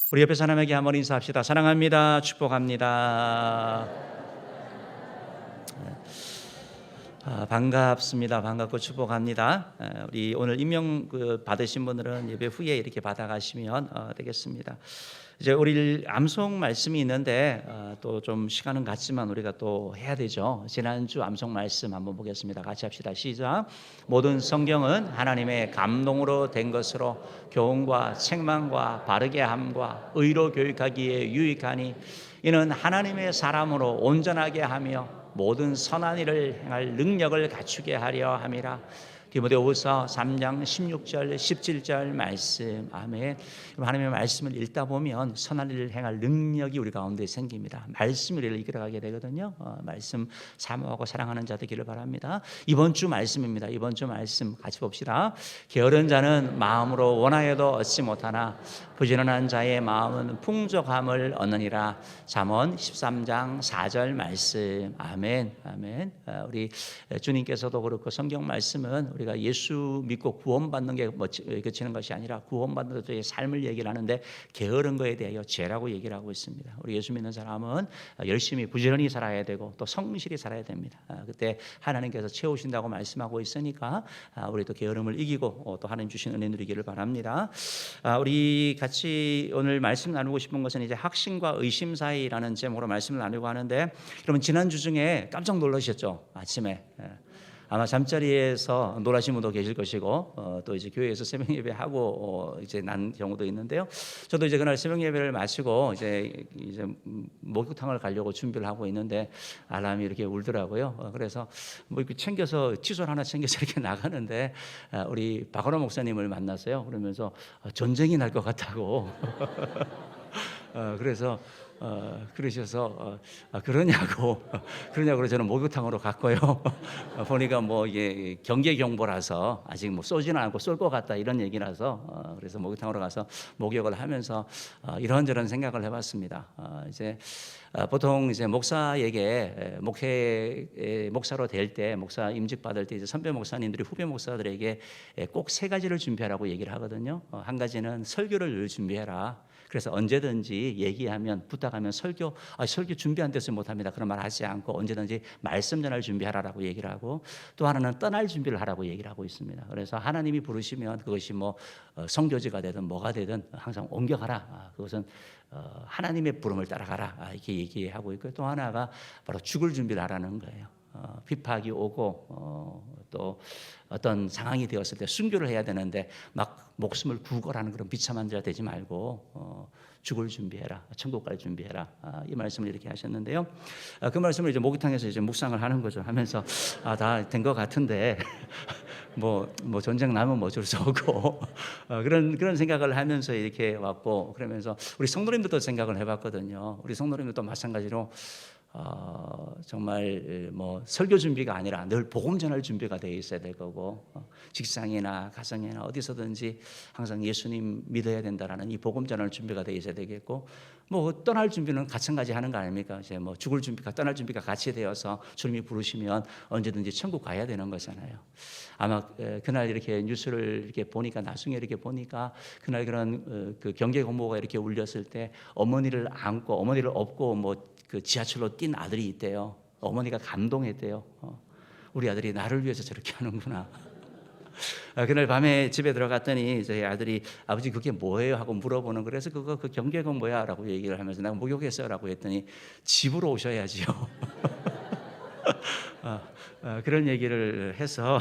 우리 옆에 사람에게 한번 인사합시다. 사랑합니다. 축복합니다. 반갑습니다. 반갑고 축복합니다. 우리 오늘 임명 받으신 분들은 예배 후에 이렇게 받아가시면 되겠습니다. 이제 우리 암송 말씀이 있는데 또 좀 시간은 같지만 우리가 또 해야 되죠. 지난주 암송 말씀 한번 보겠습니다. 같이 합시다. 시작. 모든 성경은 하나님의 감동으로 된 것으로 교훈과 책망과 바르게 함과 의로 교육하기에 유익하니 이는 하나님의 사람으로 온전하게 하며 모든 선한 일을 행할 능력을 갖추게 하려 함이라. 디모데후서 3장 16절 17절 말씀. 아멘. 하나님의 말씀을 읽다 보면 선한 일을 행할 능력이 우리 가운데 생깁니다. 말씀이 우리를 이끌어가게 되거든요. 말씀 사모하고 사랑하는 자 되기를 바랍니다. 이번 주 말씀입니다. 이번 주 말씀 같이 봅시다. 게으른 자는 마음으로 원하여도 얻지 못하나 부지런한 자의 마음은 풍족함을 얻느니라. 잠언 13장 4절 말씀. 아멘. 아멘. 우리 주님께서도 그렇고 성경 말씀은 우리가 예수 믿고 구원받는 게 그치는 것이 아니라 구원받는 것의 삶을 얘기를 하는데 게으른 거에 대하여 죄라고 얘기를 하고 있습니다. 우리 예수 믿는 사람은 열심히 부지런히 살아야 되고 또 성실히 살아야 됩니다. 그때 하나님께서 채우신다고 말씀하고 있으니까 우리도 게으름을 이기고 또 하나님 주신 은혜 누리기를 바랍니다. 우리 같이 오늘 말씀 나누고 싶은 것은 이제 확신과 의심 사이라는 제목으로 말씀을 나누고 하는데, 여러분 지난주 중에 깜짝 놀라셨죠? 아침에 아마 잠자리에서 놀라신 분도 계실 것이고 또 이제 교회에서 새벽 예배하고 이제 난 경우도 있는데요. 저도 이제 그날 새벽 예배를 마치고 이제 목욕탕을 가려고 준비를 하고 있는데 알람이 이렇게 울더라고요. 그래서 뭐 이렇게 챙겨서 칫솔 하나 챙겨서 이렇게 나가는데 우리 박원호 목사님을 만났어요. 그러면서 전쟁이 날 것 같다고. 그래서 그러셔서 그러냐고 저는 목욕탕으로 갔고요. 보니까 뭐 이게 경계 경보라서 아직 뭐 쏘지는 않고 쏠 것 같다 이런 얘기라서 그래서 목욕탕으로 가서 목욕을 하면서 이런저런 생각을 해봤습니다. 이제 보통 이제 목사에게 목사로 될 때, 목사 임직 받을 때 이제 선배 목사님들이 후배 목사들에게 꼭 세 가지를 준비하라고 얘기를 하거든요. 한 가지는 설교를 늘 준비해라. 그래서 언제든지 얘기하면 부탁하면 설교 준비 안 돼서 못합니다. 그런 말 하지 않고 언제든지 말씀 전할 준비하라고 얘기를 하고, 또 하나는 떠날 준비를 하라고 얘기를 하고 있습니다. 그래서 하나님이 부르시면 그것이 뭐 선교지가 되든 뭐가 되든 항상 옮겨가라. 그것은 하나님의 부름을 따라가라. 이렇게 얘기하고 있고, 또 하나가 바로 죽을 준비를 하라는 거예요. 비박이 오고 또 어떤 상황이 되었을 때 순교를 해야 되는데 막 목숨을 구걸하는 그런 비참한 자 되지 말고 죽을 준비해라, 천국 갈 준비해라. 이 말씀을 이렇게 하셨는데요. 그 말씀을 이제 목욕탕에서 이제 묵상을 하는 거죠. 하면서 다 된 것 같은데 뭐 전쟁 나면 뭐 어쩔 수 없고 그런 생각을 하면서 이렇게 왔고, 그러면서 우리 성도님들도 생각을 해봤거든요. 우리 성도님들도 마찬가지로 정말 뭐 설교 준비가 아니라 늘 복음 전할 준비가 되어 있어야 될 거고, 직장이나 가정이나 어디서든지 항상 예수님 믿어야 된다라는 이 복음 전할 준비가 되어 있어야 되겠고, 뭐 떠날 준비는 마찬가지 하는 거 아닙니까? 이제 뭐 죽을 준비가 떠날 준비가 같이 되어서 주님이 부르시면 언제든지 천국 가야 되는 거잖아요. 아마 그날 이렇게 뉴스를 이렇게 보니까, 나중에 이렇게 보니까 그날 그런 그 경계 공보가 이렇게 울렸을 때 어머니를 안고 어머니를 업고 뭐 그 지하철로 뛴 아들이 있대요. 어머니가 감동했대요. 우리 아들이 나를 위해서 저렇게 하는구나. 그날 밤에 집에 들어갔더니 저희 아들이 아버지 그게 뭐예요? 하고 물어보는, 그래서 그 경계공 뭐야? 라고 얘기를 하면서 내가 목욕했어요 라고 했더니 집으로 오셔야지요. 그런 얘기를 해서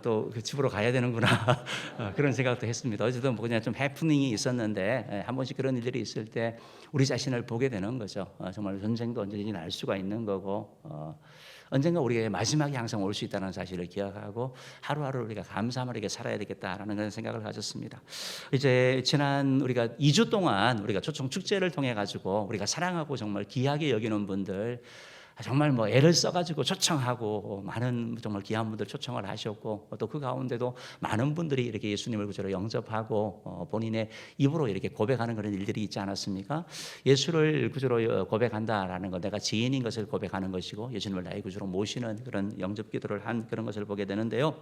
또 그 집으로 가야 되는구나. 그런 생각도 했습니다. 어제도 뭐 그냥 좀 해프닝이 있었는데 한 번씩 그런 일들이 있을 때 우리 자신을 보게 되는 거죠. 정말 전쟁도 언제든지 날 수가 있는 거고 언젠가 우리의 마지막이 항상 올 수 있다는 사실을 기억하고 하루하루 우리가 감사하게 살아야 되겠다라는 그런 생각을 가졌습니다. 이제 지난 우리가 2주 동안 우리가 초청 축제를 통해 가지고 우리가 사랑하고 정말 귀하게 여기는 분들 정말 뭐 애를 써가지고 초청하고 많은 정말 귀한 분들 초청을 하셨고, 또 그 가운데도 많은 분들이 이렇게 예수님을 구주로 영접하고 본인의 입으로 이렇게 고백하는 그런 일들이 있지 않았습니까? 예수를 구주로 고백한다라는 것, 내가 지인인 것을 고백하는 것이고 예수님을 나의 구주로 모시는 그런 영접 기도를 한 그런 것을 보게 되는데요.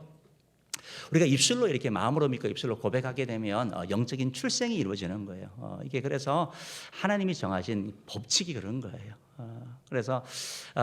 우리가 입술로 이렇게 마음으로 믿고 입술로 고백하게 되면 영적인 출생이 이루어지는 거예요. 이게 그래서 하나님이 정하신 법칙이 그런 거예요. 그래서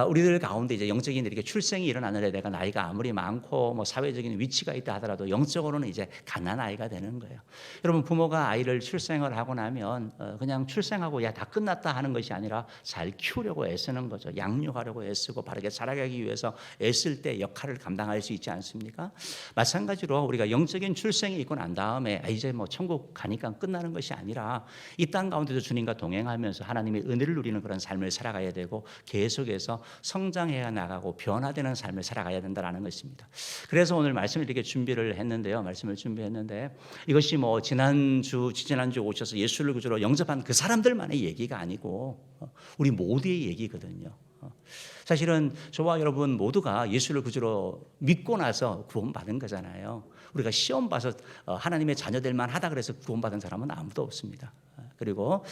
우리들 가운데 이제 영적인 이렇게 출생이 일어나는데 내가 나이가 아무리 많고 뭐 사회적인 위치가 있다 하더라도 영적으로는 이제 갓난 아이가 되는 거예요. 여러분 부모가 아이를 출생을 하고 나면 그냥 출생하고 야 다 끝났다 하는 것이 아니라 잘 키우려고 애쓰는 거죠. 양육하려고 애쓰고 바르게 자라가기 위해서 애쓸 때 역할을 감당할 수 있지 않습니까? 마찬가지로 우리가 영적인 출생이 있고 난 다음에 이제 뭐 천국 가니까 끝나는 것이 아니라 이 땅 가운데도 주님과 동행하면서 하나님의 은혜를 누리는 그런 삶을 살아가야 되고 계속해서 성장해야 나가고 변화되는 삶을 살아가야 된다는 것입니다. 그래서 오늘 말씀을 이렇게 준비를 했는데요. 말씀을 준비했는데 이것이 뭐 지난주 오셔서 예수를 구주로 영접한 그 사람들만의 얘기가 아니고 우리 모두의 얘기거든요. 사실은 저와 여러분 모두가 예수를 구주로 믿고 나서 구원받은 거잖아요. 우리가 시험 봐서 하나님의 자녀될 만하다 그래서 구원받은 사람은 아무도 없습니다. 그리고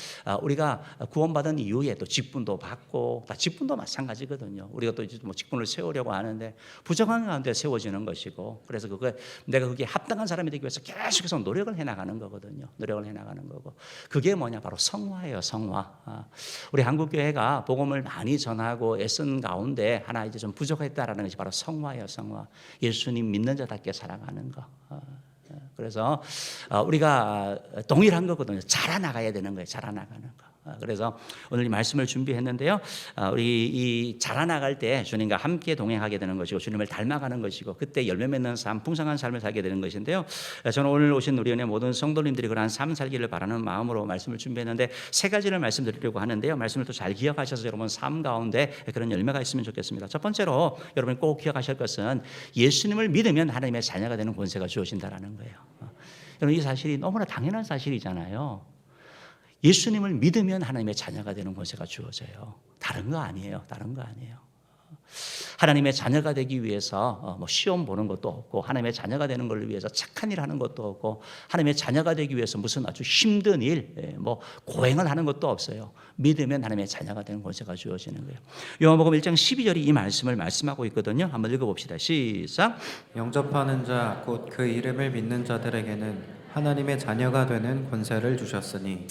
우리가 구원받은 이후에 또 직분도 받고, 다 직분도 마찬가지거든요. 우리가 또 뭐 직분을 세우려고 하는데 부정한 가운데 세워지는 것이고, 그래서 내가 그게 합당한 사람이 되기 위해서 계속해서 노력을 해나가는 거거든요. 노력을 해나가는 거고, 그게 뭐냐, 바로 성화예요. 성화. 우리 한국교회가 복음을 많이 전하고 애쓴 가운데 하나 이제 좀 부족했다라는 것이 바로 성화예요. 성화. 예수님 믿는 자답게 살아가는 거. 그래서 우리가 동일한 거거든요. 자라나가야 되는 거예요. 자라나가는 거. 그래서 오늘 이 말씀을 준비했는데요. 우리 이 자라나갈 때 주님과 함께 동행하게 되는 것이고 주님을 닮아가는 것이고 그때 열매 맺는 삶, 풍성한 삶을 살게 되는 것인데요. 저는 오늘 오신 우리 은혜 모든 성도님들이 그러한 삶 살기를 바라는 마음으로 말씀을 준비했는데 세 가지를 말씀드리려고 하는데요. 말씀을 또 잘 기억하셔서 여러분 삶 가운데 그런 열매가 있으면 좋겠습니다. 첫 번째로 여러분 꼭 기억하실 것은 예수님을 믿으면 하나님의 자녀가 되는 권세가 주어진다는 거예요. 여러분 이 사실이 너무나 당연한 사실이잖아요. 예수님을 믿으면 하나님의 자녀가 되는 권세가 주어져요. 다른 거 아니에요. 다른 거 아니에요. 하나님의 자녀가 되기 위해서 뭐 시험 보는 것도 없고 하나님의 자녀가 되는 걸 위해서 착한 일 하는 것도 없고 하나님의 자녀가 되기 위해서 무슨 아주 힘든 일, 뭐 고행을 하는 것도 없어요. 믿으면 하나님의 자녀가 되는 권세가 주어지는 거예요. 요한복음 1장 12절이 이 말씀을 말씀하고 있거든요. 한번 읽어봅시다. 시작. 영접하는 자 곧 그 이름을 믿는 자들에게는 하나님의 자녀가 되는 권세를 주셨으니.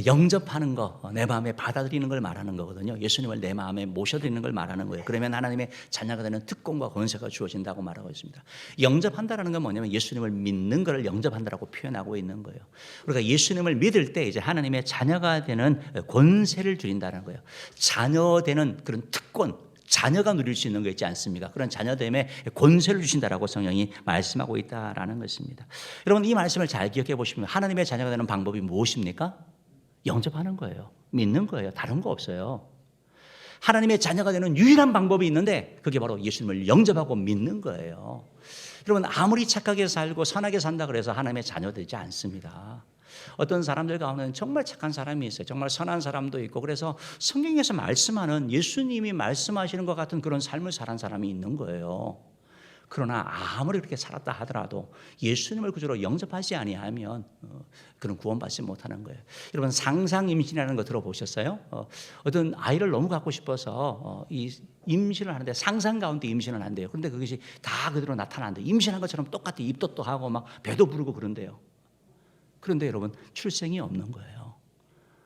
영접하는 거, 내 마음에 받아들이는 걸 말하는 거거든요. 예수님을 내 마음에 모셔드리는 걸 말하는 거예요. 그러면 하나님의 자녀가 되는 특권과 권세가 주어진다고 말하고 있습니다. 영접한다라는 건 뭐냐면 예수님을 믿는 것을 영접한다라고 표현하고 있는 거예요. 우리가 예수님을 믿을 때 이제 하나님의 자녀가 되는 권세를 드린다는 거예요. 자녀 되는 그런 특권, 자녀가 누릴 수 있는 거 있지 않습니까? 그런 자녀됨에 권세를 주신다라고 성령이 말씀하고 있다라는 것입니다. 여러분 이 말씀을 잘 기억해 보시면 하나님의 자녀가 되는 방법이 무엇입니까? 영접하는 거예요. 믿는 거예요. 다른 거 없어요. 하나님의 자녀가 되는 유일한 방법이 있는데 그게 바로 예수님을 영접하고 믿는 거예요. 여러분 아무리 착하게 살고 선하게 산다 그래서 하나님의 자녀 되지 않습니다. 어떤 사람들 가운데는 정말 착한 사람이 있어요. 정말 선한 사람도 있고 그래서 성경에서 말씀하는 예수님이 말씀하시는 것 같은 그런 삶을 살한 사람이 있는 거예요. 그러나 아무리 그렇게 살았다 하더라도 예수님을 구주로 영접하지 아니하면 그런 구원받지 못하는 거예요. 여러분 상상 임신이라는 거 들어보셨어요? 어떤 아이를 너무 갖고 싶어서 이 임신을 하는데 상상 가운데 임신을 한대요. 그런데 그것이 다 그대로 나타난대요. 임신한 것처럼 똑같이 입덧도 하고 막 배도 부르고 그런데요. 그런데 여러분 출생이 없는 거예요.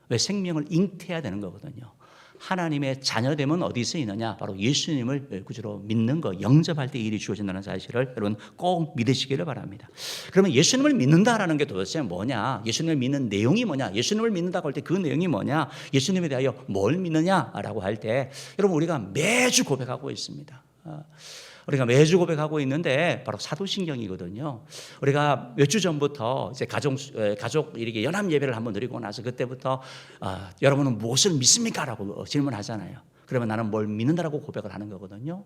왜? 생명을 잉태해야 되는 거거든요. 하나님의 자녀됨은 어디서 있느냐? 바로 예수님을 구주로 믿는 거, 영접할 때 일이 주어진다는 사실을 여러분 꼭 믿으시기를 바랍니다. 그러면 예수님을 믿는다라는 게 도대체 뭐냐? 예수님을 믿는 내용이 뭐냐? 예수님을 믿는다고 할 때 그 내용이 뭐냐? 예수님에 대하여 뭘 믿느냐라고 할 때 여러분 우리가 매주 고백하고 있습니다. 우리가 매주 고백하고 있는데 바로 사도신경이거든요. 우리가 몇 주 전부터 이제 가족 이렇게 연합 예배를 한번 드리고 나서 그때부터 여러분은 무엇을 믿습니까?라고 질문하잖아요. 그러면 나는 뭘 믿는다라고 고백을 하는 거거든요.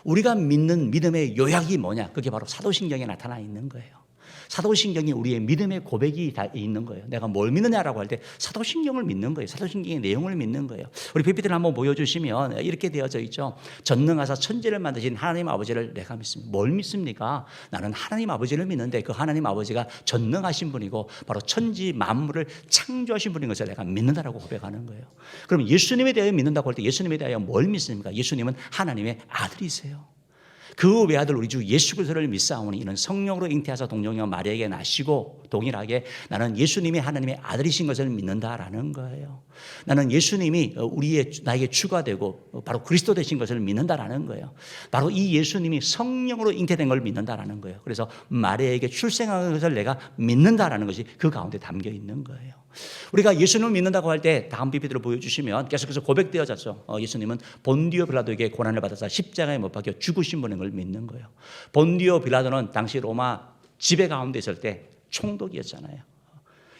우리가 믿는 믿음의 요약이 뭐냐? 그게 바로 사도신경에 나타나 있는 거예요. 사도신경이 우리의 믿음의 고백이 다 있는 거예요. 내가 뭘 믿느냐라고 할 때 사도신경을 믿는 거예요. 사도신경의 내용을 믿는 거예요. 우리 PPT를 한번 보여주시면 이렇게 되어져 있죠. 전능하사 천지를 만드신 하나님 아버지를 내가 믿습니다. 뭘 믿습니까? 나는 하나님 아버지를 믿는데 그 하나님 아버지가 전능하신 분이고 바로 천지 만물을 창조하신 분인 것을 내가 믿는다라고 고백하는 거예요. 그럼 예수님에 대하여 믿는다고 할 때 예수님에 대하여 뭘 믿습니까? 예수님은 하나님의 아들이세요. 그 외아들 우리 주 예수 그리스도를 믿사오니 이는 성령으로 잉태하사 동정녀 마리아에게 나시고 동일하게 나는 예수님이 하나님의 아들이신 것을 믿는다라는 거예요. 나는 예수님이 나에게 주가 되고 바로 그리스도 되신 것을 믿는다라는 거예요. 바로 이 예수님이 성령으로 잉태된 걸 믿는다라는 거예요. 그래서 마리아에게 출생한 것을 내가 믿는다라는 것이 그 가운데 담겨 있는 거예요. 우리가 예수님을 믿는다고 할 때 다음 PPT를 보여주시면 계속해서 고백되어졌죠. 예수님은 본디오 빌라도에게 고난을 받아서 십자가에 못 박혀 죽으신 분인 걸 믿는 거예요. 본디오 빌라도는 당시 로마 지배 가운데 있을 때 총독이었잖아요.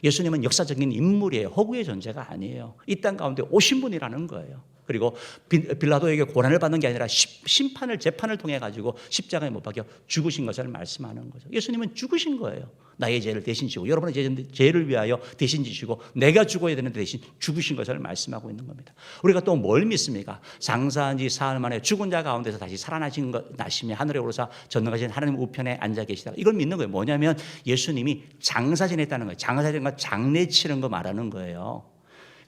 예수님은 역사적인 인물이에요. 허구의 존재가 아니에요. 이 땅 가운데 오신 분이라는 거예요. 그리고 빌라도에게 고난을 받는 게 아니라 재판을 통해 가지고 십자가에 못 박혀 죽으신 것을 말씀하는 거죠. 예수님은 죽으신 거예요. 나의 죄를 대신 지고 여러분의 죄를 위하여 대신 지시고 내가 죽어야 되는데 대신 죽으신 것을 말씀하고 있는 겁니다. 우리가 또 뭘 믿습니까? 장사한 지 사흘 만에 죽은 자 가운데서 다시 나시며 하늘에 오르사 전능하신 하나님 우편에 앉아 계시다. 이걸 믿는 거예요. 뭐냐면 예수님이 장사 지냈다는 거예요. 장사 지낸 거 장례 치른 거 말하는 거예요.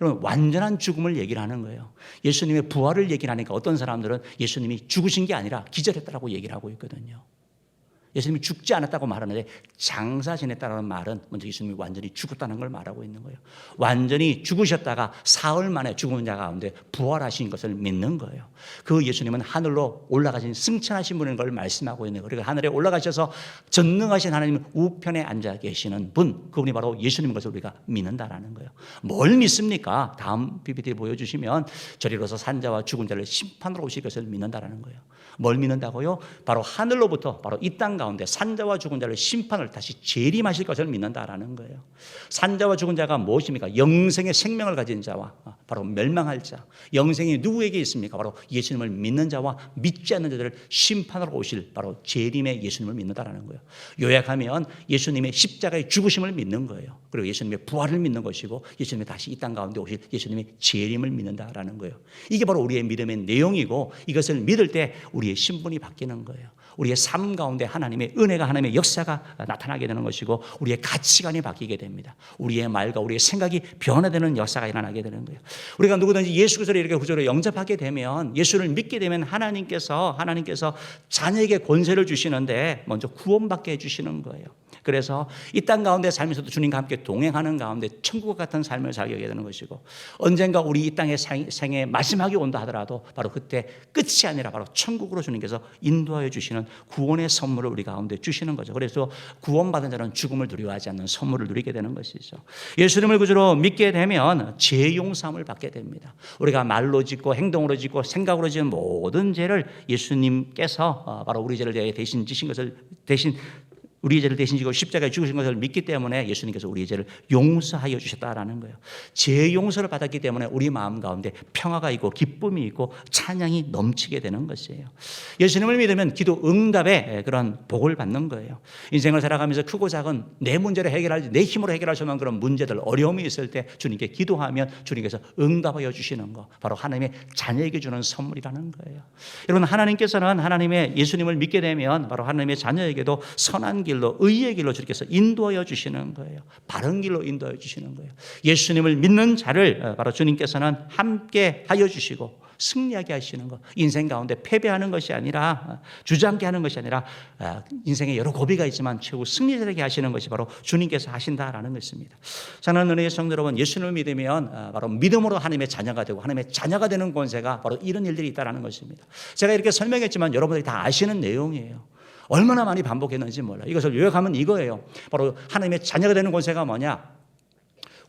여러분, 완전한 죽음을 얘기를 하는 거예요. 예수님의 부활을 얘기를 하니까 어떤 사람들은 예수님이 죽으신 게 아니라 기절했다라고 얘기를 하고 있거든요. 예수님이 죽지 않았다고 말하는데 장사 지냈다는 말은 먼저 예수님이 완전히 죽었다는 걸 말하고 있는 거예요. 완전히 죽으셨다가 사흘 만에 죽은 자 가운데 부활하신 것을 믿는 거예요. 그 예수님은 하늘로 올라가신 승천하신 분인 걸 말씀하고 있는 거예요. 그리고 하늘에 올라가셔서 전능하신 하나님 우편에 앉아 계시는 분, 그분이 바로 예수님인 것을 우리가 믿는다라는 거예요. 뭘 믿습니까? 다음 PPT 보여주시면 저리로서 산자와 죽은 자를 심판으로 오실 것을 믿는다라는 거예요. 뭘 믿는다고요? 바로 하늘로부터 바로 이 땅 가운데 산자와 죽은 자를 심판을 다시 재림하실 것을 믿는다라는 거예요. 산자와 죽은 자가 무엇입니까? 영생의 생명을 가진 자와 바로 멸망할 자. 영생이 누구에게 있습니까? 바로 예수님을 믿는 자와 믿지 않는 자들을 심판으로 오실 바로 재림의 예수님을 믿는다라는 거예요. 요약하면 예수님의 십자가의 죽으심을 믿는 거예요. 그리고 예수님의 부활을 믿는 것이고 예수님이 다시 이 땅 가운데 오실 예수님의 재림을 믿는다라는 거예요. 이게 바로 우리의 믿음의 내용이고 이것을 믿을 때 우리의 신분이 바뀌는 거예요. 우리의 삶 가운데 하나님의 은혜가 하나님의 역사가 나타나게 되는 것이고 우리의 가치관이 바뀌게 됩니다. 우리의 말과 우리의 생각이 변화되는 역사가 일어나게 되는 거예요. 우리가 누구든지 예수 그리스도를 이렇게 구주로 영접하게 되면 예수를 믿게 되면 하나님께서 자녀에게 권세를 주시는데 먼저 구원받게 해주시는 거예요. 그래서 이 땅 가운데 살면서도 주님과 함께 동행하는 가운데 천국 같은 삶을 살게 되는 것이고 언젠가 우리 이 땅의 생의 마지막이 온다 하더라도 바로 그때 끝이 아니라 바로 천국으로 주님께서 인도하여 주시는 구원의 선물을 우리 가운데 주시는 거죠. 그래서 구원받은 자는 죽음을 두려워하지 않는 선물을 누리게 되는 것이죠. 예수님을 구주로 믿게 되면 죄 용서함을 받게 됩니다. 우리가 말로 짓고 행동으로 짓고 생각으로 지은 모든 죄를 예수님께서 바로 우리 죄를 대신 지신 것을 우리의 죄를 대신 지고 십자가에 죽으신 것을 믿기 때문에 예수님께서 우리의 죄를 용서하여 주셨다라는 거예요. 죄 용서를 받았기 때문에 우리 마음 가운데 평화가 있고 기쁨이 있고 찬양이 넘치게 되는 것이에요. 예수님을 믿으면 기도 응답의 그런 복을 받는 거예요. 인생을 살아가면서 크고 작은 내 문제를 내 힘으로 해결할 수 없는 그런 문제들, 어려움이 있을 때 주님께 기도하면 주님께서 응답하여 주시는 거, 바로 하나님의 자녀에게 주는 선물이라는 거예요. 여러분, 하나님께서는 하나님의 예수님을 믿게 되면 바로 하나님의 자녀에게도 선한 길로 의의 길로 주님께서 인도하여 주시는 거예요. 바른 길로 인도하여 주시는 거예요. 예수님을 믿는 자를 바로 주님께서는 함께 하여 주시고 승리하게 하시는 것, 인생 가운데 패배하는 것이 아니라 주저앉게 하는 것이 아니라 인생에 여러 고비가 있지만 최후 승리자되게 하시는 것이 바로 주님께서 하신다라는 것입니다. 사랑하는 은혜의 성도 여러분, 예수님을 믿으면 바로 믿음으로 하나님의 자녀가 되고 하나님의 자녀가 되는 권세가 바로 이런 일들이 있다라는 것입니다. 제가 이렇게 설명했지만 여러분들이 다 아시는 내용이에요. 얼마나 많이 반복했는지 몰라요. 이것을 요약하면 이거예요. 바로 하나님의 자녀가 되는 권세가 뭐냐?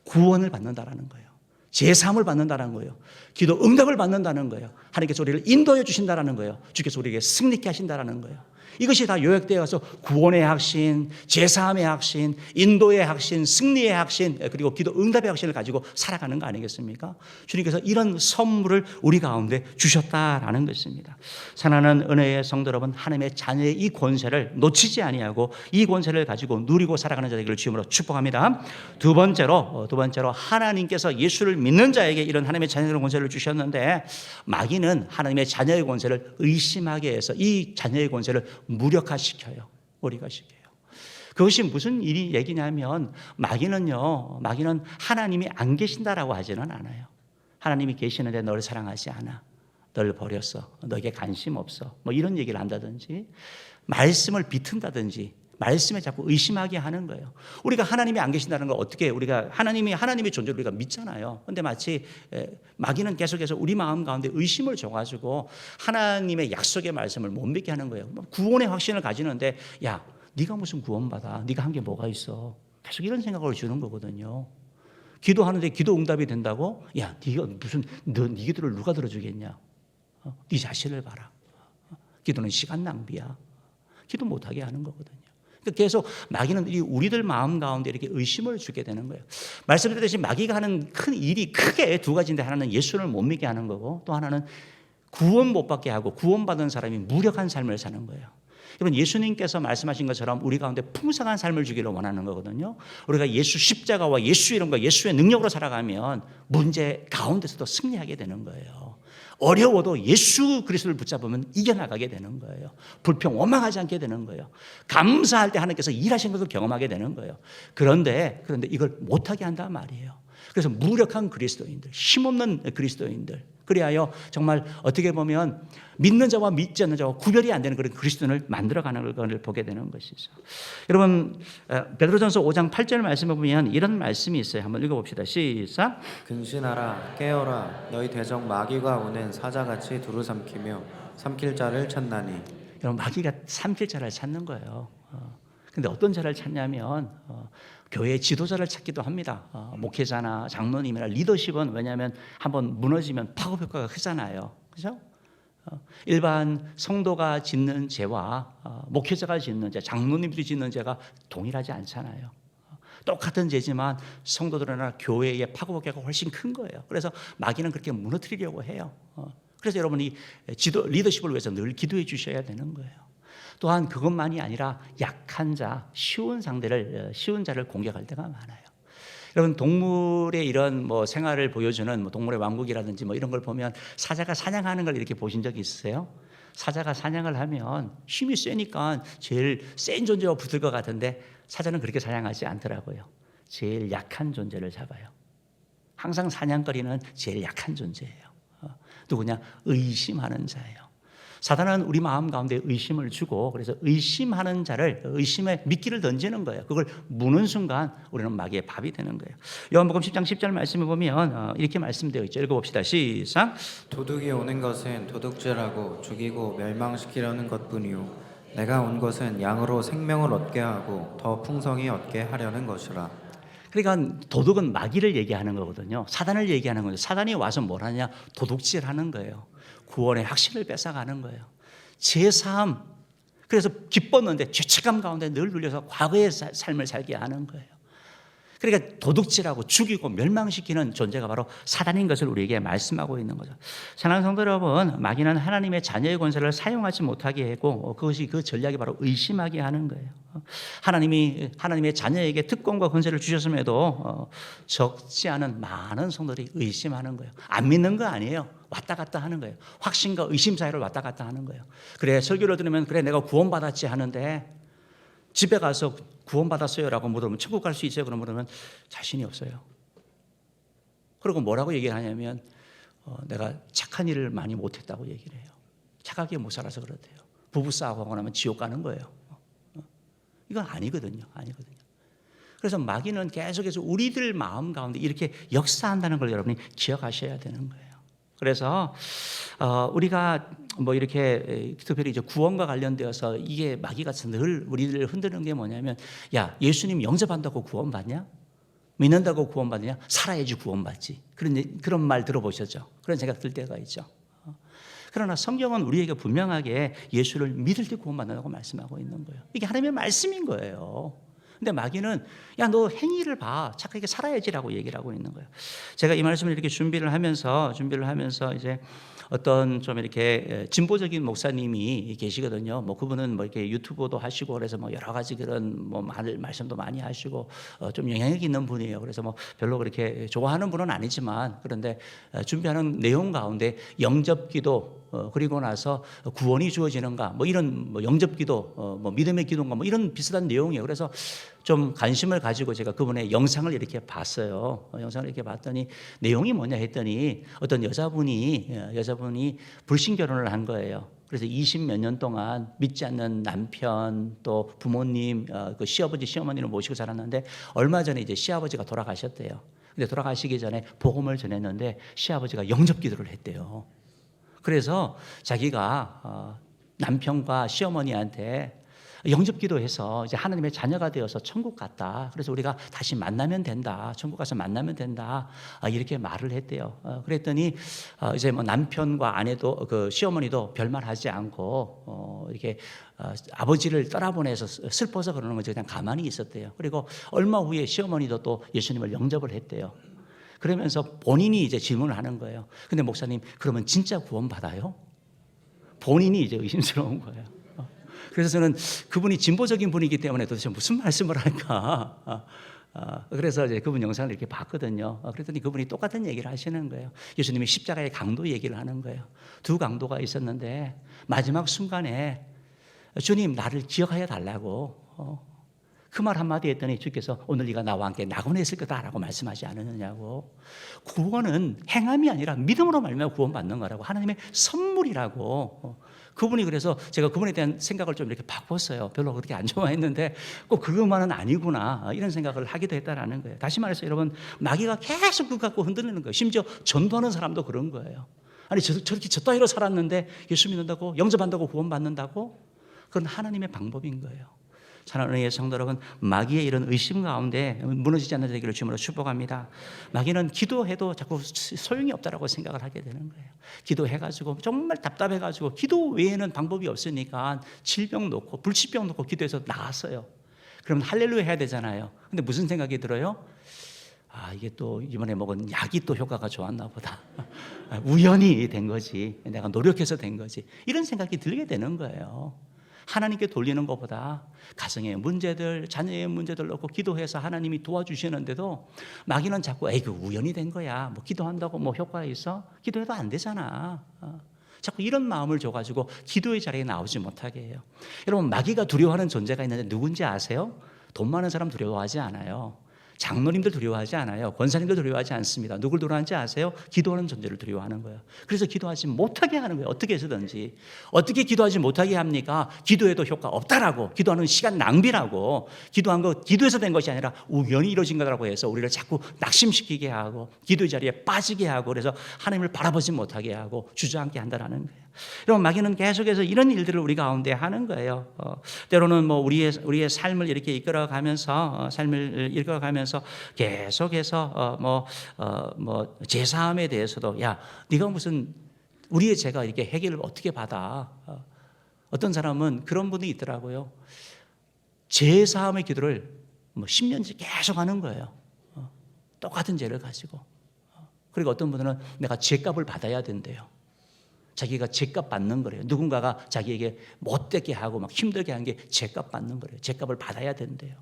구원을 받는다라는 거예요. 제사함을 받는다는 거예요. 기도 응답을 받는다는 거예요. 하나님께서 우리를 인도해 주신다는 거예요. 주께서 우리에게 승리케 하신다는 거예요. 이것이 다 요약되어서 구원의 확신, 제사함의 확신, 인도의 확신, 승리의 확신, 그리고 기도 응답의 확신을 가지고 살아가는 거 아니겠습니까? 주님께서 이런 선물을 우리 가운데 주셨다라는 것입니다. 사랑하는 은혜의 성도 여러분, 하나님의 자녀의 이 권세를 놓치지 아니하고 이 권세를 가지고 누리고 살아가는 자들을 주임으로 축복합니다. 두 번째로 하나님께서 예수를 믿는 자에게 이런 하나님의 자녀의 권세를 주셨는데 마귀는 하나님의 자녀의 권세를 의심하게 해서 이 자녀의 권세를 무력화시켜요. 무력화시켜요. 그것이 무슨 얘기냐면 마귀는 하나님이 안 계신다라고 하지는 않아요. 하나님이 계시는데 너를 사랑하지 않아. 널 버렸어. 너에게 관심 없어. 뭐 이런 얘기를 한다든지 말씀을 비튼다든지 말씀에 자꾸 의심하게 하는 거예요. 우리가 하나님이 안 계신다는 걸 어떻게 우리가 하나님의 존재를 우리가 믿잖아요. 근데 마치 마귀는 계속해서 우리 마음 가운데 의심을 줘가지고 하나님의 약속의 말씀을 못 믿게 하는 거예요. 구원의 확신을 가지는데 야, 네가 무슨 구원받아? 네가 한 게 뭐가 있어? 계속 이런 생각을 주는 거거든요. 기도하는데 기도 응답이 된다고? 야, 네가 무슨 네 기도를 누가 들어주겠냐? 네 자신을 봐라. 기도는 시간 낭비야. 기도 못하게 하는 거거든요. 그러니까 계속 마귀는 우리들 마음 가운데 이렇게 의심을 주게 되는 거예요. 말씀드렸듯이 마귀가 하는 큰 일이 크게 두 가지인데 하나는 예수를 못 믿게 하는 거고 또 하나는 구원 못 받게 하고 구원받은 사람이 무력한 삶을 사는 거예요. 여러분 예수님께서 말씀하신 것처럼 우리 가운데 풍성한 삶을 주기를 원하는 거거든요. 우리가 예수 십자가와 예수 이름과 예수의 능력으로 살아가면 문제 가운데서도 승리하게 되는 거예요. 어려워도 예수 그리스도를 붙잡으면 이겨나가게 되는 거예요. 불평 원망하지 않게 되는 거예요. 감사할 때 하나님께서 일하신 것을 경험하게 되는 거예요. 그런데 이걸 못하게 한단 말이에요. 그래서 무력한 그리스도인들, 힘없는 그리스도인들, 그리하여 정말 어떻게 보면 믿는 자와 믿지 않는 자와 구별이 안 되는 그런 그리스도인을 만들어가는 걸 보게 되는 것이죠. 여러분 베드로전서 5장 8절 말씀을 보면 이런 말씀이 있어요. 한번 읽어봅시다. 시작. 근신하라 깨어라 너희 대적 마귀가 오는 사자같이 두루 삼키며 삼킬 자를 찾나니. 여러분 마귀가 삼킬 자를 찾는 거예요. 근데 어떤 자를 찾냐면 교회 지도자를 찾기도 합니다. 목회자나 장로님이나 리더십은 왜냐하면 한번 무너지면 파급 효과가 크잖아요. 그렇죠? 일반 성도가 짓는 죄와 목회자가 짓는 죄, 장로님들이 짓는 죄가 동일하지 않잖아요. 똑같은 죄지만 성도들이나 교회의 파급 효과가 훨씬 큰 거예요. 그래서 마귀는 그렇게 무너뜨리려고 해요. 그래서 여러분이 리더십을 위해서 늘 기도해 주셔야 되는 거예요. 또한 그것만이 아니라 약한 자, 쉬운 자를 공격할 때가 많아요. 여러분 동물의 이런 생활을 보여주는 동물의 왕국이라든지 이런 걸 보면 사자가 사냥하는 걸 이렇게 보신 적이 있으세요? 사자가 사냥을 하면 힘이 세니까 제일 센 존재와 붙을 것 같은데 사자는 그렇게 사냥하지 않더라고요. 제일 약한 존재를 잡아요. 항상 사냥거리는 제일 약한 존재예요. 누구냐? 의심하는 자예요. 사단은 우리 마음 가운데 의심을 주고 그래서 의심하는 자를 의심의 미끼를 던지는 거예요. 그걸 무는 순간 우리는 마귀의 밥이 되는 거예요. 요한복음 10장 10절 말씀을 보면 이렇게 말씀되어 있죠. 읽어봅시다. 시작. 도둑이 오는 것은 도둑질하고 죽이고 멸망시키려는 것뿐이요 내가 온 것은 양으로 생명을 얻게 하고 더 풍성히 얻게 하려는 것이라. 그러니까 도둑은 마귀를 얘기하는 거거든요. 사단을 얘기하는 거죠. 사단이 와서 뭘 하냐? 도둑질하는 거예요. 구원의 확신을 뺏어가는 거예요. 제3 그래서 기뻤는데 죄책감 가운데 늘 눌려서 과거의 삶을 살게 하는 거예요. 그러니까 도둑질하고 죽이고 멸망시키는 존재가 바로 사단인 것을 우리에게 말씀하고 있는 거죠. 사랑하는 성도 여러분, 마귀는 하나님의 자녀의 권세를 사용하지 못하게 하고 그것이 그 전략이 바로 의심하게 하는 거예요. 하나님의 자녀에게 특권과 권세를 주셨음에도 적지 않은 많은 성도들이 의심하는 거예요. 안 믿는 거 아니에요. 왔다 갔다 하는 거예요. 확신과 의심 사이를 왔다 갔다 하는 거예요. 그래 설교를 들으면 그래 내가 구원받았지 하는데 집에 가서 구원받았어요라고 물으면 천국 갈 수 있어요? 그럼 물으면 자신이 없어요. 그리고 뭐라고 얘기를 하냐면 내가 착한 일을 많이 못했다고 얘기를 해요. 착하게 못 살아서 그렇대요. 부부 싸우고 하고 나면 지옥 가는 거예요. 이건 아니거든요. 그래서 마귀는 계속해서 우리들 마음 가운데 이렇게 역사한다는 걸 여러분이 기억하셔야 되는 거예요. 그래서 우리가 이렇게 특별히 이제 구원과 관련되어서 이게 마귀가 늘 우리를 흔드는 게 뭐냐면 야 예수님 영접한다고 구원받냐? 믿는다고 구원받냐? 살아야지 구원받지. 그런 말 들어보셨죠? 그런 생각 들 때가 있죠. 그러나 성경은 우리에게 분명하게 예수를 믿을 때 구원받는다고 말씀하고 있는 거예요. 이게 하나님의 말씀인 거예요. 근데 마귀는 야 너 행위를 봐 착하게 살아야지라고 얘기를 하고 있는 거예요. 제가 이 말씀을 이렇게 준비를 하면서 이제 어떤 좀 이렇게 진보적인 목사님이 계시거든요. 그분은 이렇게 유튜브도 하시고 그래서 여러 가지 그런 말씀도 많이 하시고 좀 영향력 있는 분이에요. 그래서 별로 그렇게 좋아하는 분은 아니지만 그런데 준비하는 내용 가운데 영접기도 그리고 나서 구원이 주어지는가 뭐 이런 뭐 영접기도 뭐 믿음의 기도인가 뭐 이런 비슷한 내용이에요. 그래서 좀 관심을 가지고 제가 그분의 영상을 이렇게 봤어요. 영상을 이렇게 봤더니 내용이 뭐냐 했더니 어떤 여자분이 불신 결혼을 한 거예요. 그래서 20몇 년 동안 믿지 않는 남편 또 부모님 그 시아버지 시어머니를 모시고 살았는데 얼마 전에 이제 시아버지가 돌아가셨대요. 근데 돌아가시기 전에 복음을 전했는데 시아버지가 영접 기도를 했대요. 그래서 자기가 남편과 시어머니한테 영접 기도해서 이제 하나님의 자녀가 되어서 천국 갔다. 그래서 우리가 다시 만나면 된다. 천국 가서 만나면 된다. 이렇게 말을 했대요. 그랬더니 이제 뭐 남편과 아내도 그 시어머니도 별말하지 않고 이렇게 아버지를 떠나보내서 슬퍼서 그러는 거지 그냥 가만히 있었대요. 그리고 얼마 후에 시어머니도 또 예수님을 영접을 했대요. 그러면서 본인이 이제 질문을 하는 거예요. 근데 목사님, 그러면 진짜 구원 받아요? 본인이 이제 의심스러운 거예요. 그래서 저는 그분이 진보적인 분이기 때문에 도대체 무슨 말씀을 할까? 그래서 이제 그분 영상을 이렇게 봤거든요. 그랬더니 그분이 똑같은 얘기를 하시는 거예요. 예수님이 십자가의 강도 얘기를 하는 거예요. 두 강도가 있었는데 마지막 순간에 주님 나를 기억하여 달라고 그 말 한마디 했더니 주께서 오늘 네가 나와 함께 낙원에 있을 거다라고 말씀하지 않았느냐고. 구원은 행함이 아니라 믿음으로 말미암아 구원받는 거라고, 하나님의 선물이라고. 그분이 그래서 제가 그분에 대한 생각을 좀 이렇게 바꿨어요. 별로 그렇게 안 좋아했는데 꼭 그것만은 아니구나 이런 생각을 하기도 했다라는 거예요. 다시 말해서 여러분, 마귀가 계속 그거 갖고 흔들리는 거예요. 심지어 전도하는 사람도 그런 거예요. 아니 저렇게 저 따위로 살았는데 예수 믿는다고, 영접한다고 구원받는다고? 그건 하나님의 방법인 거예요. 사랑하는 은혜의 성도 여러분, 마귀의 이런 의심 가운데 무너지지 않는 되기를 주님으로 축복합니다. 마귀는 기도해도 자꾸 소용이 없다라고 생각을 하게 되는 거예요. 기도해가지고 정말 답답해가지고 기도 외에는 방법이 없으니까 질병 놓고 불치병 놓고 기도해서 나았어요. 그러면 할렐루야 해야 되잖아요. 근데 무슨 생각이 들어요? 이게 또 이번에 먹은 약이 또 효과가 좋았나 보다. 우연히 된 거지. 내가 노력해서 된 거지. 이런 생각이 들게 되는 거예요. 하나님께 돌리는 것보다 가정의 문제들, 자녀의 문제들 놓고 기도해서 하나님이 도와주시는데도 마귀는 자꾸 그 우연이 된 거야. 뭐 기도한다고 뭐 효과가 있어? 기도해도 안 되잖아. 자꾸 이런 마음을 줘가지고 기도의 자리에 나오지 못하게 해요. 여러분, 마귀가 두려워하는 존재가 있는데 누군지 아세요? 돈 많은 사람 두려워하지 않아요. 장로님들 두려워하지 않아요. 권사님들 두려워하지 않습니다. 누굴 두려워하는지 아세요? 기도하는 존재를 두려워하는 거예요. 그래서 기도하지 못하게 하는 거예요. 어떻게 해서든지. 어떻게 기도하지 못하게 합니까? 기도해도 효과 없다라고, 기도하는 시간 낭비라고, 기도한 거 기도해서 된 것이 아니라 우연히 이루어진 거라고 해서 우리를 자꾸 낙심시키게 하고 기도의 자리에 빠지게 하고, 그래서 하나님을 바라보지 못하게 하고 주저앉게 한다라는 거예요. 여러분, 마귀는 계속해서 이런 일들을 우리 가운데 하는 거예요. 때로는 뭐 우리의 삶을 이렇게 이끌어가면서 계속해서 뭐 제사함에 대해서도, 야, 네가 무슨 우리의 죄가 이렇게 해결을 어떻게 받아? 어떤 사람은 그런 분이 있더라고요. 제사함의 기도를 뭐 10년째 계속 하는 거예요. 똑같은 죄를 가지고. 그리고 어떤 분들은 내가 죄값을 받아야 된대요. 자기가 죄값 받는 거래요. 누군가가 자기에게 못되게 하고 막 힘들게 한 게 죄값 받는 거래요. 죄값을 받아야 된대요.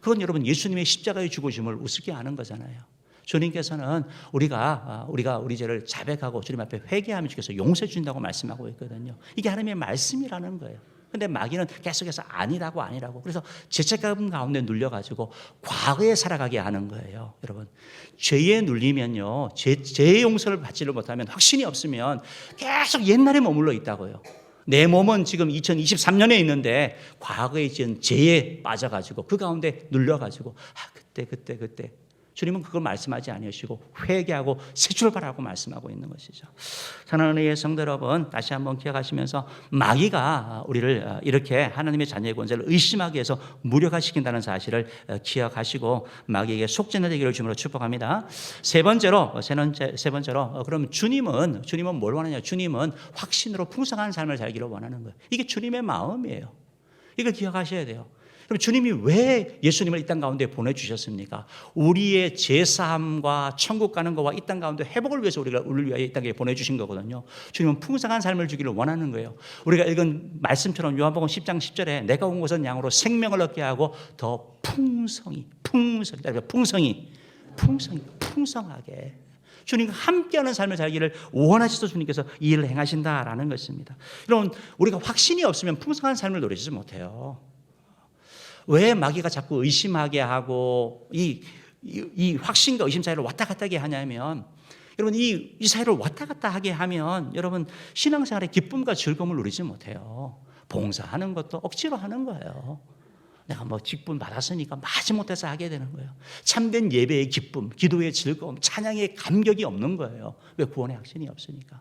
그건 여러분, 예수님의 십자가의 죽으심을 우습게 하는 거잖아요. 주님께서는 우리가 우리 죄를 자백하고 주님 앞에 회개하면 주께서 용서해 준다고 말씀하고 있거든요. 이게 하나님의 말씀이라는 거예요. 근데 마귀는 계속해서 아니라고. 그래서 죄책감 가운데 눌려가지고 과거에 살아가게 하는 거예요. 여러분, 죄에 눌리면요, 죄의 용서를 받지를 못하면, 확신이 없으면 계속 옛날에 머물러 있다고요. 내 몸은 지금 2023년에 있는데 과거에 지은 죄에 빠져가지고 그 가운데 눌려가지고 그때 주님은 그걸 말씀하지 아니하시고 회개하고 새 출발하고 말씀하고 있는 것이죠. 사랑하는 은혜의 성도 여러분, 다시 한번 기억하시면서 마귀가 우리를 이렇게 하나님의 자녀의 권세를 의심하게 해서 무력화시킨다는 사실을 기억하시고 마귀에게 속죄는 되기를 주님으로 축복합니다. 세 번째로 그럼 주님은 뭘 원하냐? 주님은 확신으로 풍성한 삶을 살기를 원하는 거예요. 이게 주님의 마음이에요. 이걸 기억하셔야 돼요. 그럼 주님이 왜 예수님을 이 땅 가운데 보내주셨습니까? 우리의 제사함과 천국 가는 것과 이 땅 가운데 회복을 위해서 우리를 위하여 이 땅에 보내주신 거거든요. 주님은 풍성한 삶을 주기를 원하는 거예요. 우리가 읽은 말씀처럼 요한복음 10장 10절에 내가 온 것은 양으로 생명을 얻게 하고 더 풍성하게. 주님과 함께하는 삶을 살기를 원하셔서 주님께서 이 일을 행하신다라는 것입니다. 여러분, 우리가 확신이 없으면 풍성한 삶을 누리지 못해요. 왜 마귀가 자꾸 의심하게 하고 이 확신과 의심 사이를 왔다 갔다 하게 하냐면, 여러분, 이 사이를 왔다 갔다 하게 하면 여러분 신앙생활의 기쁨과 즐거움을 누리지 못해요. 봉사하는 것도 억지로 하는 거예요. 내가 뭐 직분 받았으니까 마지못해서 하게 되는 거예요. 참된 예배의 기쁨, 기도의 즐거움, 찬양의 감격이 없는 거예요. 왜? 구원의 확신이 없으니까.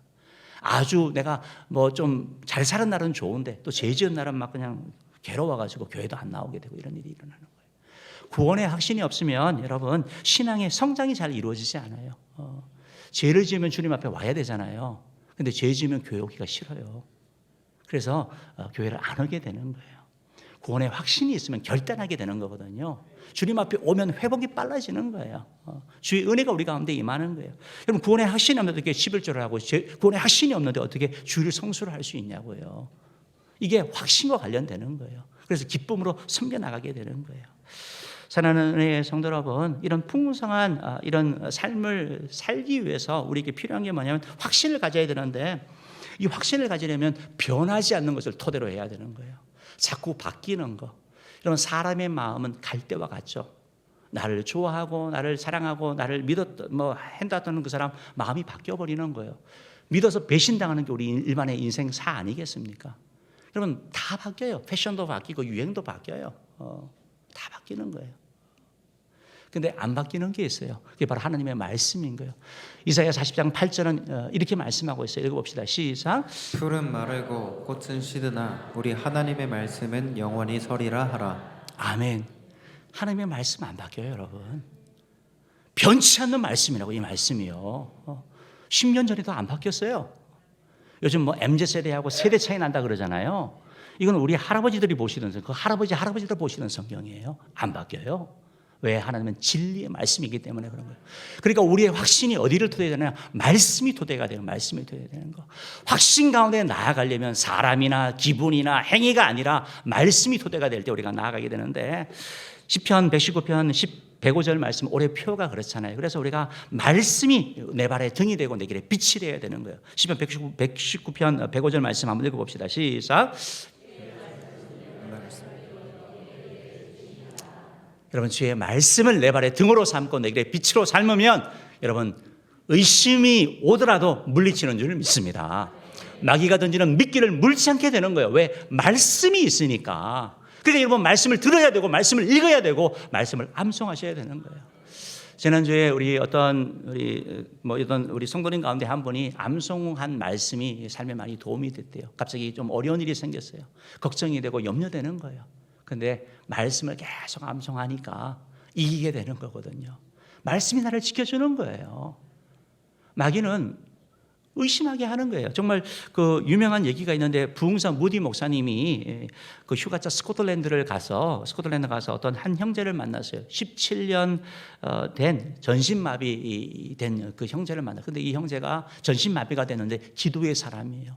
아주 내가 뭐 좀 잘 사는 날은 좋은데 또 죄 지은 날은 막 그냥 괴로워가지고 교회도 안 나오게 되고 이런 일이 일어나는 거예요. 구원의 확신이 없으면 여러분 신앙의 성장이 잘 이루어지지 않아요. 죄를 지으면 주님 앞에 와야 되잖아요. 근데 죄 지으면 교회 오기가 싫어요. 그래서 교회를 안 오게 되는 거예요. 구원의 확신이 있으면 결단하게 되는 거거든요. 주님 앞에 오면 회복이 빨라지는 거예요. 주의 은혜가 우리 가운데 임하는 거예요. 여러분, 구원의 확신이 없는데 어떻게 11조를 하고, 구원의 확신이 없는데 어떻게 주일을 성수를 할 수 있냐고요. 이게 확신과 관련되는 거예요. 그래서 기쁨으로 섬겨나가게 되는 거예요. 사랑하는 은혜의 성도 여러분, 이런 풍성한 이런 삶을 살기 위해서 우리에게 필요한 게 뭐냐면 확신을 가져야 되는데, 이 확신을 가지려면 변하지 않는 것을 토대로 해야 되는 거예요. 자꾸 바뀌는 거. 여러분, 사람의 마음은 갈대와 같죠. 나를 좋아하고 나를 사랑하고 나를 한다던 그 사람 마음이 바뀌어버리는 거예요. 믿어서 배신당하는 게 우리 일반의 인생사 아니겠습니까? 여러분, 다 바뀌어요. 패션도 바뀌고 유행도 바뀌어요. 다 바뀌는 거예요. 근데 안 바뀌는 게 있어요. 그게 바로 하나님의 말씀인 거예요. 이사야 40장 8절은 이렇게 말씀하고 있어요. 읽어봅시다. 시작. 풀은 마르고 꽃은 시드나 우리 하나님의 말씀은 영원히 서리라 하라. 아멘. 하나님의 말씀 안 바뀌어요, 여러분. 변치 않는 말씀이라고, 이 말씀이요. 10년 전에도 안 바뀌었어요. 요즘 뭐 MZ세대하고 세대 차이 난다 그러잖아요. 이건 우리 할아버지들이 보시는 그 할아버지들 보시는 성경이에요. 안 바뀌어요. 왜? 하나님은 진리의 말씀이기 때문에 그런 거예요. 그러니까 우리의 확신이 어디를 토대해야 되냐? 말씀이 토대가 되는, 말씀이 토대가 되는 거. 확신 가운데 나아가려면 사람이나 기분이나 행위가 아니라 말씀이 토대가 될 때 우리가 나아가게 되는데, 시편 119편 105절 말씀 올해 표가 그렇잖아요. 그래서 우리가 말씀이 내 발에 등이 되고 내 길에 빛이 되어야 되는 거예요. 시편 119편 105절 말씀 한번 읽어봅시다. 시작. 여러분, 주의 말씀을 내 발의 등으로 삼고 내 길의 빛으로 삶으면 여러분 의심이 오더라도 물리치는 줄 믿습니다. 마귀가 던지는 미끼를 물지 않게 되는 거예요. 왜? 말씀이 있으니까. 그러니까 여러분 말씀을 들어야 되고 말씀을 읽어야 되고 말씀을 암송하셔야 되는 거예요. 지난주에 우리 성도님 가운데 한 분이 암송한 말씀이 삶에 많이 도움이 됐대요. 갑자기 좀 어려운 일이 생겼어요. 걱정이 되고 염려되는 거예요. 근데 말씀을 계속 암송하니까 이기게 되는 거거든요. 말씀이 나를 지켜주는 거예요. 마귀는 의심하게 하는 거예요. 정말 그 유명한 얘기가 있는데, 부흥사 무디 목사님이 그 휴가차 스코틀랜드 가서 어떤 한 형제를 만났어요. 17년 된 전신마비 된 그 형제를 만났어요. 근데 이 형제가 전신마비가 됐는데 기도의 사람이에요.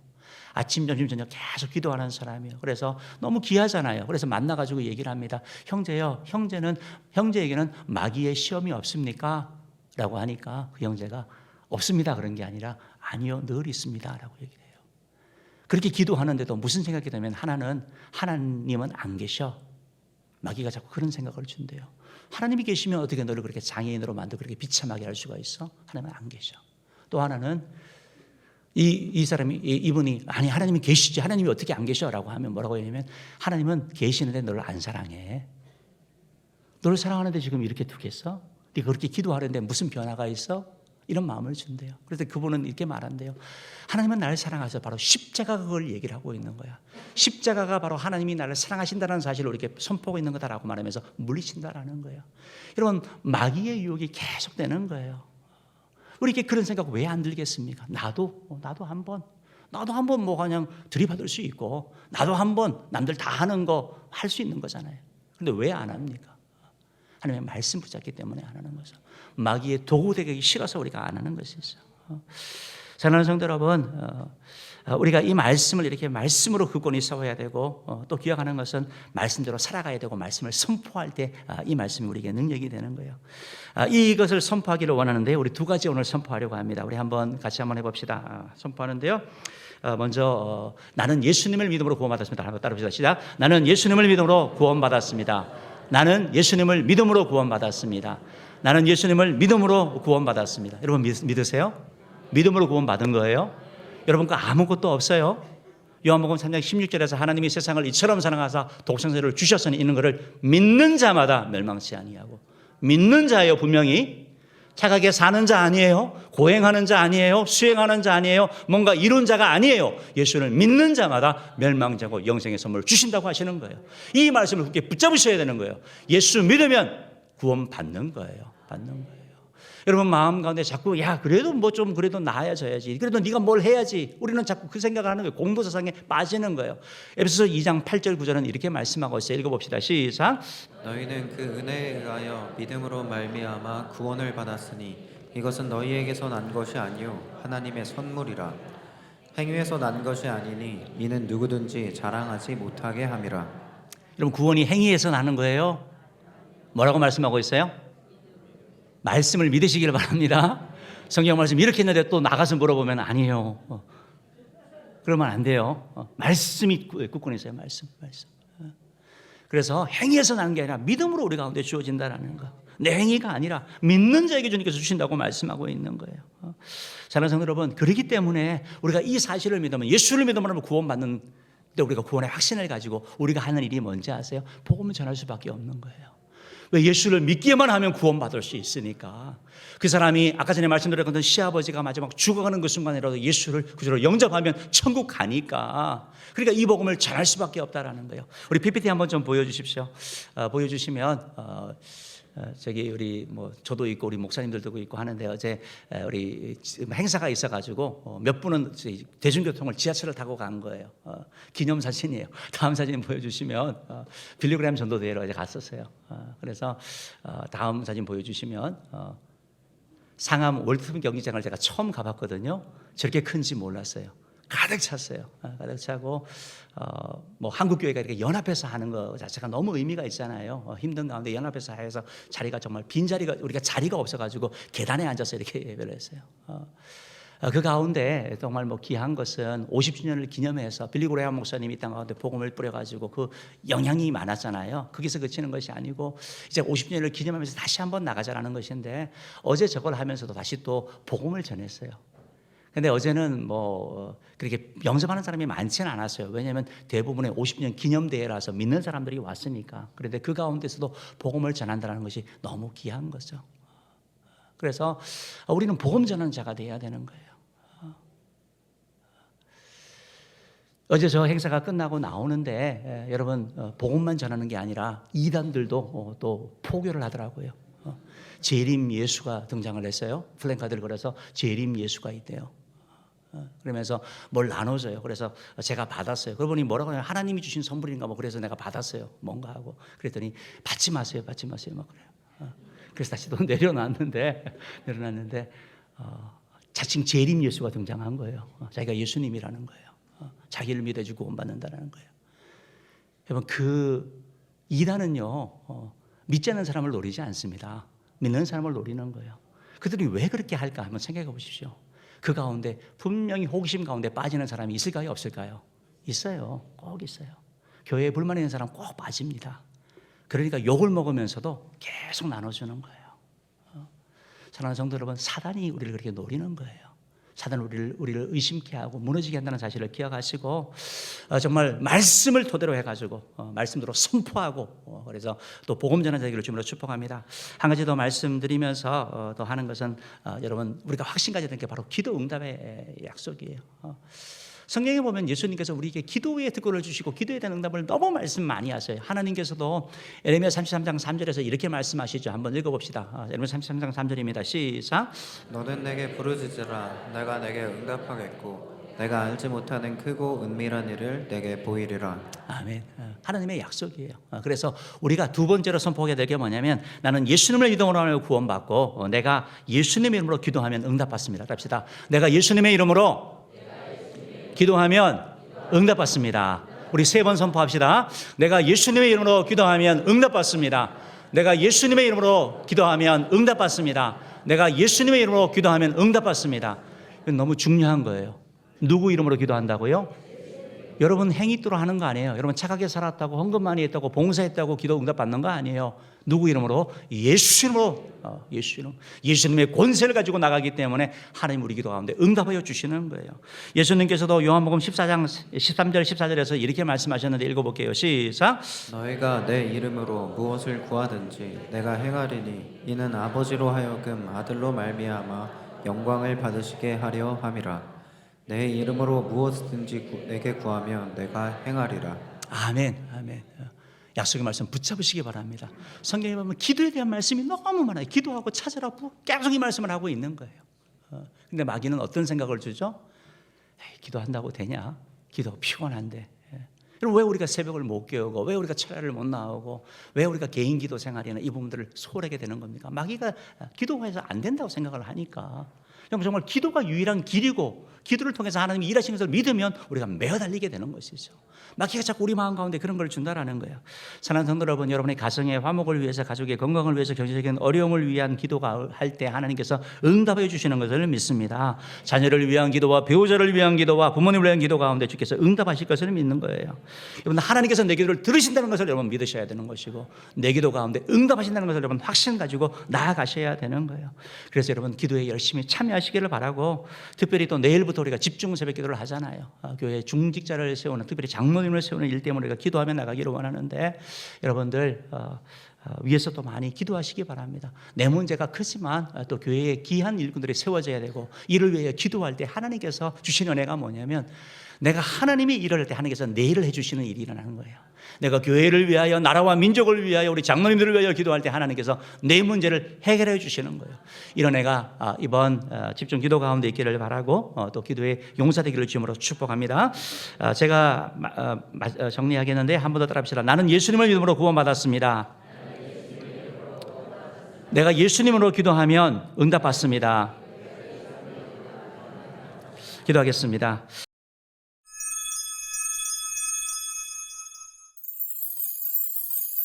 아침, 점심, 저녁 계속 기도하는 사람이에요. 그래서 너무 귀하잖아요. 그래서 만나가지고 얘기를 합니다. 형제요, 형제에게는 마귀의 시험이 없습니까? 라고 하니까 그 형제가 없습니다 그런 게 아니라 아니요, 늘 있습니다 라고 얘기를 해요. 그렇게 기도하는데도 무슨 생각이 들면 하나님은 안 계셔. 마귀가 자꾸 그런 생각을 준대요. 하나님이 계시면 어떻게 너를 그렇게 장애인으로 만들고 그렇게 비참하게 할 수가 있어? 하나님은 안 계셔. 또 하나는 이분이 아니 하나님이 계시지, 하나님이 어떻게 안 계셔라고 하면 뭐라고 하냐면, 하나님은 계시는데 너를 안 사랑해. 너를 사랑하는데 지금 이렇게 두겠어? 네가 그렇게 기도하는데 무슨 변화가 있어? 이런 마음을 준대요. 그래서 그분은 이렇게 말한대요. 하나님은 나를 사랑하셔서 바로 십자가가 그걸 얘기를 하고 있는 거야. 십자가가 바로 하나님이 나를 사랑하신다는 사실을 이렇게 선포하고 있는 거다라고 말하면서 물리친다라는 거예요. 여러분, 마귀의 유혹이 계속되는 거예요. 우리에게 그런 생각 왜 안 들겠습니까? 나도 한번 뭐 그냥 들이받을 수 있고, 나도 한번 남들 다 하는 거 할 수 있는 거잖아요. 근데 왜 안 합니까? 하나님의 말씀 붙잡기 때문에 안 하는 거죠. 마귀의 도구 되기 싫어서 우리가 안 하는 것이죠. 사랑하는 성도 여러분, 우리가 이 말씀을 이렇게 말씀으로 굳건히 세워야 되고 또 기억하는 것은 말씀대로 살아가야 되고 말씀을 선포할 때 이 말씀이 우리에게 능력이 되는 거예요. 이것을 선포하기를 원하는데 우리 두 가지 오늘 선포하려고 합니다. 우리 같이 한번 해봅시다. 선포하는데요. 먼저 나는 예수님을 믿음으로 구원받았습니다. 한번 따라합시다. 시작. 나는 예수님을 믿음으로 구원받았습니다. 나는 예수님을 믿음으로 구원받았습니다. 나는 예수님을 믿음으로 구원받았습니다. 여러분 믿으세요? 믿음으로 구원받은 거예요. 여러분 거 아무것도 없어요. 요한복음 3장 16절에서 하나님이 세상을 이처럼 사랑하사 독생자를 주셨으니 이는 것을 믿는 자마다 멸망치 아니하고, 믿는 자예요. 분명히 착하게 사는 자 아니에요. 고행하는 자 아니에요. 수행하는 자 아니에요. 뭔가 이룬 자가 아니에요. 예수를 믿는 자마다 멸망자고 영생의 선물을 주신다고 하시는 거예요. 이 말씀을 굳게 붙잡으셔야 되는 거예요. 예수 믿으면 구원 받는 거예요. 받는 거예요. 여러분 마음 가운데 자꾸 그래도 뭐 좀 그래도 나아져야지, 그래도 네가 뭘 해야지, 우리는 자꾸 그 생각을 하는 거예요. 공부사상에 빠지는 거예요. 에베소서 2장 8절 9절은 이렇게 말씀하고 있어요. 읽어봅시다. 시작. 너희는 그 은혜에 의하여 믿음으로 말미암아 구원을 받았으니 이것은 너희에게서 난 것이 아니요 하나님의 선물이라. 행위에서 난 것이 아니니 이는 누구든지 자랑하지 못하게 함이라. 여러분 구원이 행위에서 나는 거예요? 뭐라고 말씀하고 있어요? 말씀을 믿으시길 바랍니다. 성경 말씀 이렇게 했는데 또 나가서 물어보면 아니에요. 그러면 안 돼요. 말씀이 굳건히 있어요. 말씀. 그래서 행위에서 나는 게 아니라 믿음으로 우리 가운데 주어진다라는 거. 내 행위가 아니라 믿는 자에게 주님께서 주신다고 말씀하고 있는 거예요. 사랑하는 성도 여러분, 그렇기 때문에 우리가 이 사실을 믿으면, 예수를 믿으면 구원받는 데 우리가 구원의 확신을 가지고 우리가 하는 일이 뭔지 아세요? 복음을 전할 수밖에 없는 거예요. 왜? 예수를 믿기만 하면 구원받을 수 있으니까. 그 사람이 아까 전에 말씀드렸던 시아버지가 마지막 죽어가는 그 순간이라도 예수를 구주로 영접하면 천국 가니까. 그러니까 이 복음을 전할 수밖에 없다라는 거예요. 우리 PPT 한번 좀 보여주십시오. 보여주시면 우리 저도 있고 우리 목사님들도 있고 하는데, 어제 우리 행사가 있어가지고 몇 분은 대중교통을 지하철을 타고 간 거예요. 기념 사진이에요. 다음 사진 보여주시면 빌리그램 전도대회로 어제 갔었어요. 그래서 다음 사진 보여주시면 상암 월드컵 경기장을 제가 처음 가봤거든요. 저렇게 큰지 몰랐어요. 가득 찼어요. 가득 차고 한국 교회가 이렇게 연합해서 하는 거 자체가 너무 의미가 있잖아요. 힘든 가운데 연합해서 해서 자리가 정말 빈 자리가, 우리가 자리가 없어가지고 계단에 앉아서 이렇게 예배를 했어요. 그 가운데 정말 귀한 것은 50주년을 기념해서 빌리그레함 목사님이 이 땅 가운데 복음을 뿌려가지고 그 영향이 많았잖아요. 거기서 그치는 것이 아니고 이제 50주년을 기념하면서 다시 한번 나가자라는 것인데, 어제 저걸 하면서도 다시 또 복음을 전했어요. 근데 어제는 그렇게 영접하는 사람이 많지는 않았어요. 왜냐하면 대부분의 50년 기념대회라서 믿는 사람들이 왔으니까. 그런데 그 가운데서도 복음을 전한다는 것이 너무 귀한 거죠. 그래서 우리는 복음 전하는 자가 되어야 되는 거예요. 어제 저 행사가 끝나고 나오는데 여러분 복음만 전하는 게 아니라 이단들도 또 포교를 하더라고요. 재림 예수가 등장을 했어요. 플랜카드를 걸어서 재림 예수가 있대요. 그러면서 뭘 나눠줘요. 그래서 제가 받았어요. 그러고 보니 뭐라고 하냐면 하나님이 주신 선물인가 그래서 내가 받았어요. 뭔가 하고 그랬더니 받지 마세요. 그래요. 그래서 다시 또 내려놨는데 자칭 재림 예수가 등장한 거예요. 자기가 예수님이라는 거예요. 자기를 믿어주고 구원받는다는 거예요. 여러분 그 이단은요 믿지 않는 사람을 노리지 않습니다. 믿는 사람을 노리는 거예요. 그들이 왜 그렇게 할까 한번 생각해 보십시오. 그 가운데 분명히 호기심 가운데 빠지는 사람이 있을까요? 없을까요? 있어요. 꼭 있어요. 교회에 불만 있는 사람 꼭 빠집니다. 그러니까 욕을 먹으면서도 계속 나눠주는 거예요. 사랑하는 성도 여러분, 사단이 우리를 그렇게 노리는 거예요. 사단은 우리를 의심케 하고 무너지게 한다는 사실을 기억하시고 정말 말씀을 토대로 해가지고 말씀대로 선포하고 그래서 또 복음 전하는 자에게 주님으로 축복합니다. 한 가지 더 말씀드리면서 더 하는 것은 여러분 우리가 확신 가져야 되는 게 바로 기도 응답의 약속이에요. 성경에 보면 예수님께서 우리에게 기도의 특권을 주시고 기도에 대한 응답을 너무 말씀 많이 하세요. 하나님께서도 에레미야 33장 3절에서 이렇게 말씀하시죠. 한번 읽어봅시다. 에레미야 33장 3절입니다. 시작. 너는 내게 부르짖으라 내가 내게 응답하겠고 내가 알지 못하는 크고 은밀한 일을 내게 보이리라. 아멘. 하나님의 약속이에요. 그래서 우리가 두 번째로 선포하게 될 게 뭐냐면 나는 예수님을 이름으로 구원받고 내가 예수님의 이름으로 기도하면 응답받습니다. 합시다. 내가 예수님의 이름으로 기도하면 응답받습니다. 우리 세 번 선포합시다. 내가 예수님의 이름으로 기도하면 응답받습니다. 내가 예수님의 이름으로 기도하면 응답받습니다. 내가 예수님의 이름으로 기도하면 응답받습니다. 이건 너무 중요한 거예요. 누구 이름으로 기도한다고요? 여러분 행위도로 하는 거 아니에요. 여러분 착하게 살았다고 헌금 많이 했다고 봉사했다고 기도 응답 받는 거 아니에요. 누구 이름으로? 예수 이름으로. 예수 이름. 예수님의 권세를 가지고 나가기 때문에 하나님 우리 기도 가운데 응답하여 주시는 거예요. 예수님께서도 요한복음 14장 13절 14절에서 이렇게 말씀하셨는데 읽어볼게요. 시작. 너희가 내 이름으로 무엇을 구하든지 내가 행하리니 이는 아버지로 하여금 아들로 말미암아 영광을 받으시게 하려 함이라. 내 이름으로 무엇든지 내게 구하면 내가 행하리라. 아멘. 아멘. 약속의 말씀 붙잡으시기 바랍니다. 성경에 보면 기도에 대한 말씀이 너무 많아요. 기도하고 찾으라 계속 이 말씀을 하고 있는 거예요. 근데 마귀는 어떤 생각을 주죠? 에이, 기도한다고 되냐? 기도 피곤한데. 그럼 왜 우리가 새벽을 못 깨우고 왜 우리가 철야를 못 나오고 왜 우리가 개인 기도 생활이나 이 부분들을 소홀하게 되는 겁니까? 마귀가 기도해서 안 된다고 생각을 하니까. 정말 기도가 유일한 길이고 기도를 통해서 하나님이 일하시는 것을 믿으면 우리가 매어 달리게 되는 것이죠. 마귀가 자꾸 우리 마음 가운데 그런 걸 준다라는 거예요. 사랑하는 성도 여러분, 여러분의 가정의 화목을 위해서, 가족의 건강을 위해서, 경제적인 어려움을 위한 기도가 할 때 하나님께서 응답해 주시는 것을 믿습니다. 자녀를 위한 기도와 배우자를 위한 기도와 부모님을 위한 기도 가운데 주께서 응답하실 것을 믿는 거예요. 여러분, 하나님께서 내 기도를 들으신다는 것을 여러분 믿으셔야 되는 것이고 내 기도 가운데 응답하신다는 것을 여러분 확신 가지고 나아가셔야 되는 거예요. 그래서 여러분 기도에 열심히 참여하시기를 바라고, 특별히 또 내일부터 우리가 집중 새벽 기도를 하잖아요. 교회 중직자를 세우는, 특별히 장로님을 세우는 일 때문에 우리가 기도하며 나가기를 원하는데 여러분들 위에서 또 많이 기도하시기 바랍니다. 내 문제가 크지만 또 교회에 귀한 일꾼들이 세워져야 되고, 이를 위해 기도할 때 하나님께서 주시는 은혜가 뭐냐면 내가 하나님이 일을 할 때 하나님께서 내 일을 해주시는 일이 일어나는 거예요. 내가 교회를 위하여, 나라와 민족을 위하여, 우리 장로님들을 위하여 기도할 때 하나님께서 내 문제를 해결해 주시는 거예요. 이런 애가 이번 집중 기도 가운데 있기를 바라고, 또 기도의 용사되기를 주님으로 축복합니다. 제가 정리하겠는데 한 번 더 따라합시다. 나는 예수님을 믿음으로 구원받았습니다. 내가 예수님으로 기도하면 응답받습니다. 기도하겠습니다.